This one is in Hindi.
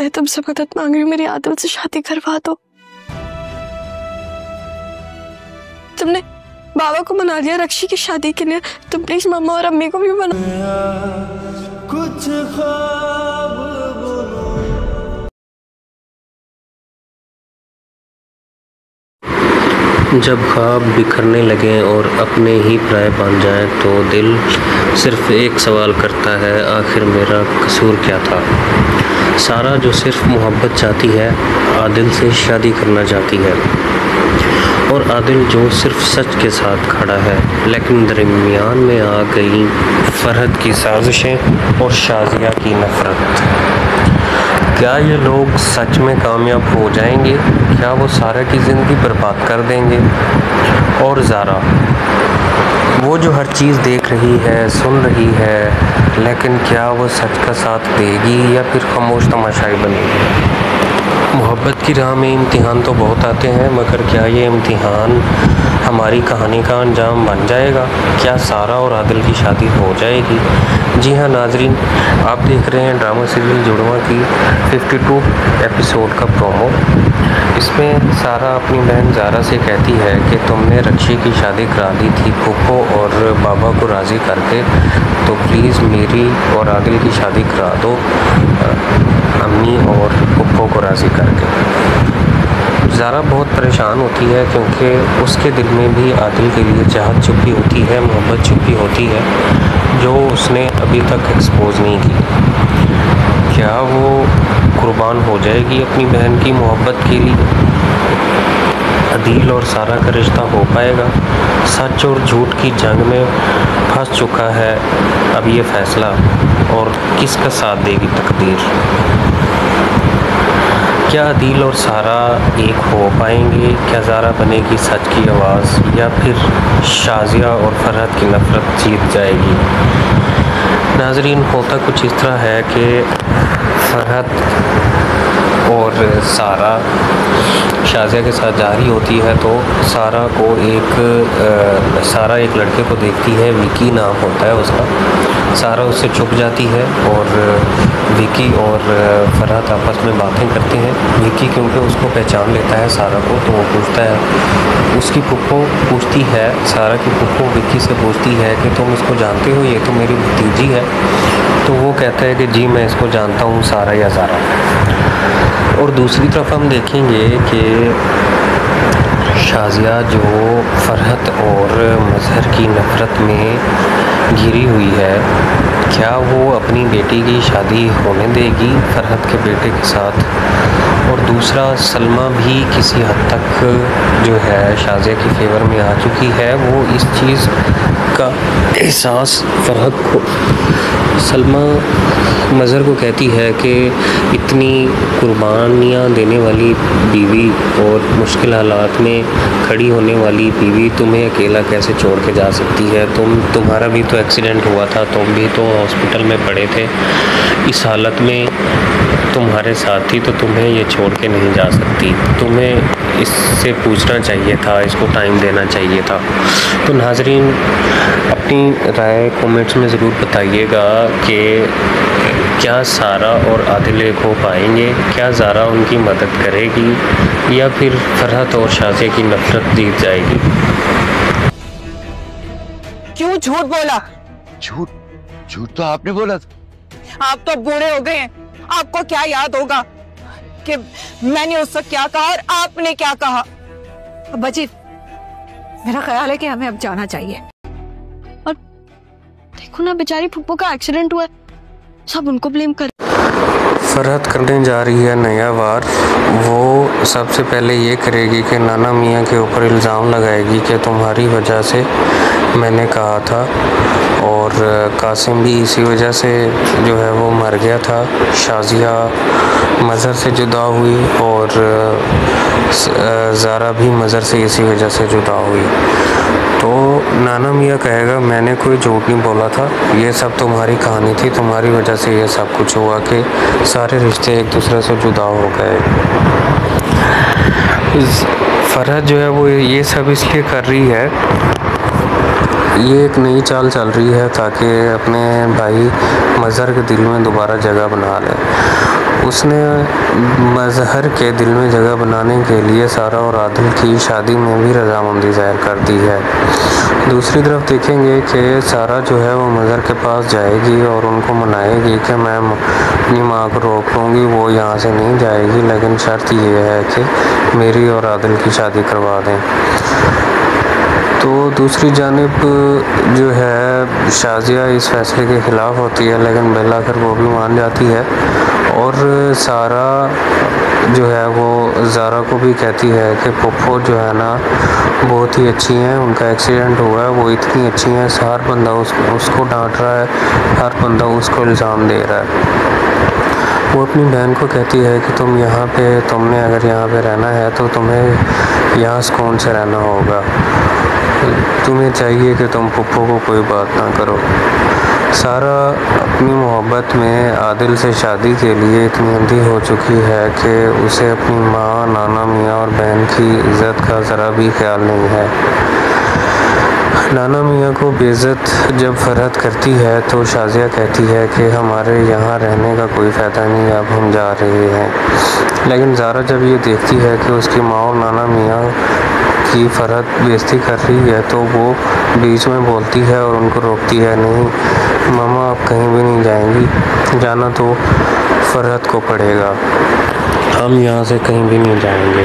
मैं तुमसे मदद मांग रही हूँ, मेरी आदिल से शादी करवा दो। तुमने बाबा को मना लिया रक्षी की शादी के लिए, तो प्लीज मम्मा और अम्मी को भी मना। कुछ जब ख्वाब बिखरने लगें और अपने ही पराए बन जाएं तो दिल सिर्फ एक सवाल करता है, आखिर मेरा कसूर क्या था। सारा जो सिर्फ मोहब्बत चाहती है, आदिल से शादी करना चाहती है, और आदिल जो सिर्फ सच के साथ खड़ा है, लेकिन दरमियान में आ गई फरहत की साजिशें और शाजिया की नफरत। क्या ये लोग सच में कामयाब हो जाएंगे? क्या वो सारा की ज़िंदगी बर्बाद कर देंगे? और ज़ारा, वो जो हर चीज़ देख रही है, सुन रही है, लेकिन क्या वो सच का साथ देगी या फिर खामोश तमाशाई बनेगी? मोहब्बत की राह में इम्तिहान तो बहुत आते हैं, मगर क्या ये इम्तिहान हमारी कहानी का अंजाम बन जाएगा? क्या सारा और आदिल की शादी हो जाएगी? जी हाँ नाजरीन, आप देख रहे हैं ड्रामा सीरियल जुड़वा की 52 एपिसोड का प्रोमो। इसमें सारा अपनी बहन ज़ारा से कहती है कि तुमने रक्षी की शादी करा दी थी फूफो और बाबा को राज़ी करके, तो प्लीज़ मेरी और आदिल की शादी करा दो अम्मी और फूफो को राज़ी करके। ज़ारा बहुत परेशान होती है क्योंकि उसके दिल में भी आदिल के लिए चाहत छुपी होती है, मोहब्बत छुपी होती है, जो उसने अभी तक एक्सपोज नहीं की। क्या वो कुर्बान हो जाएगी अपनी बहन की मोहब्बत के लिए? आदिल और सारा का रिश्ता हो पाएगा? सच और झूठ की जंग में फंस चुका है अब ये फैसला, और किसका साथ देगी तकदीर? क्या आदिल और सारा एक हो पाएंगे? क्या ज़ारा बनेगी सच की आवाज़, या फिर शाजिया और फरहत की नफरत जीत जाएगी? नाजरीन, होता कुछ इस तरह है कि फरहत और सारा शाजिया के साथ जा रही होती है, तो सारा एक लड़के को देखती है, विकी नाम होता है उसका। सारा उससे छुप जाती है और विकी और फरहत आपस में बातें करते हैं। विकी क्योंकि उसको पहचान लेता है सारा को, तो वो पूछता है, उसकी फूफो पूछती है, सारा की फूफो विकी से पूछती है कि तुम इसको जानते हो, ये तो मेरी भतीजी है। तो वो कहता है कि जी मैं इसको जानता हूँ, सारा या ज़ारा। और दूसरी तरफ हम देखेंगे कि शाजिया जो फरहत और मज़हर की नफ़रत में घिरी हुई है, क्या वो अपनी बेटी की शादी होने देगी फरहत के बेटे के साथ? और दूसरा, सलमा भी किसी हद तक जो है शाजिया की फेवर में आ चुकी है। वो इस चीज़ का एहसास फरहत को, सलमा मज़हर को कहती है कि इतनी कुर्बानियाँ देने वाली बीवी और मुश्किल हालात में खड़ी होने वाली बीवी तुम्हें अकेला कैसे छोड़ के जा सकती है? तुम्हारा भी तो एक्सीडेंट हुआ था, तुम भी तो हॉस्पिटल में पड़े थे, इस हालत में तुम्हारे साथ ही, तो तुम्हें ये छोड़ के नहीं जा सकती। तुम्हें इससे पूछना चाहिए था, इसको टाइम देना चाहिए था। तो नाजरीन, अपनी राय कमेंट्स में ज़रूर बताइएगा कि क्या सारा और आदिल एक हो पाएंगे? क्या ज़ारा उनकी मदद करेगी, या फिर फरहत और शाजिया की नफरत जीत जाएगी? क्यों झूठ बोला? झूठ तो आपने बोला था। आप तो बूढ़े हो गए हैं, आपको क्या याद होगा कि मैंने उससे क्या कहा और आपने क्या कहा? अब्बा जी, मेरा ख्याल है कि हमें अब जाना चाहिए। और देखो ना, बेचारी फूफो का एक्सीडेंट हुआ है, सब उनको ब्लेम कर। फरहत करने जा रही है नया वार। वो सबसे पहले ये करेगी कि नाना मियाँ के ऊपर इल्ज़ाम लगाएगी कि तुम्हारी वजह से मैंने कहा था, और कासिम भी इसी वजह से जो है वो मर गया था। शाजिया मज़हर से जुदा हुई और ज़ारा भी मज़हर से इसी वजह से जुदा हुई। तो नाना मियाँ कहेगा मैंने कोई झूठ नहीं बोला था, ये सब तुम्हारी कहानी थी, तुम्हारी वजह से ये सब कुछ हुआ कि सारे रिश्ते एक दूसरे से जुदा हो गए। फरहत जो है वो ये सब इसलिए कर रही है, ये एक नई चाल चल रही है ताकि अपने भाई मज़हर के दिल में दोबारा जगह बना ले। उसने मज़हर के दिल में जगह बनाने के लिए सारा और आदिल की शादी में भी रजामंदी ज़ाहिर कर दी है। दूसरी तरफ देखेंगे कि सारा जो है वो मज़हर के पास जाएगी और उनको मनाएगी कि मैं अपनी माँ को रोक लूँगी, वो यहाँ से नहीं जाएगी, लेकिन शर्त ये है कि मेरी और आदिल की शादी करवा दें। तो दूसरी जानिब जो है शाजिया इस फैसले के ख़िलाफ़ होती है, लेकिन बिलाखिर वो भी मान जाती है और सारा जो है वो ज़ारा को भी कहती है कि पप्पो जो है ना बहुत ही अच्छी हैं, उनका एक्सीडेंट हुआ है, वो इतनी अच्छी हैं, हर बंदा उसको डांट रहा है, हर बंदा उसको इल्ज़ाम दे रहा है। वो अपनी बहन को कहती है कि तुमने अगर यहाँ पे रहना है तो तुम्हें यहाँ सुकून से रहना होगा, तुम्हें चाहिए कि तुम पप्पो को कोई बात ना करो। सारा अपनी मोहब्बत में आदिल से शादी के लिए इतनी अंधी हो चुकी है कि उसे अपनी माँ, नाना मियाँ और बहन की इज़्ज़त का ज़रा भी ख्याल नहीं है। नाना मियाँ को बेइज्जत जब फरहत करती है तो शाजिया कहती है कि हमारे यहाँ रहने का कोई फ़ायदा नहीं, अब हम जा रहे हैं। लेकिन ज़ारा जब ये देखती है कि उसकी माँ और नाना मियाँ की फरहत बेइज्जती कर रही है तो वो बीच में बोलती है और उनको रोकती है, नहीं मामा आप कहीं भी नहीं जाएंगी, जाना तो फरहत को पड़ेगा, हम यहाँ से कहीं भी नहीं जाएंगे।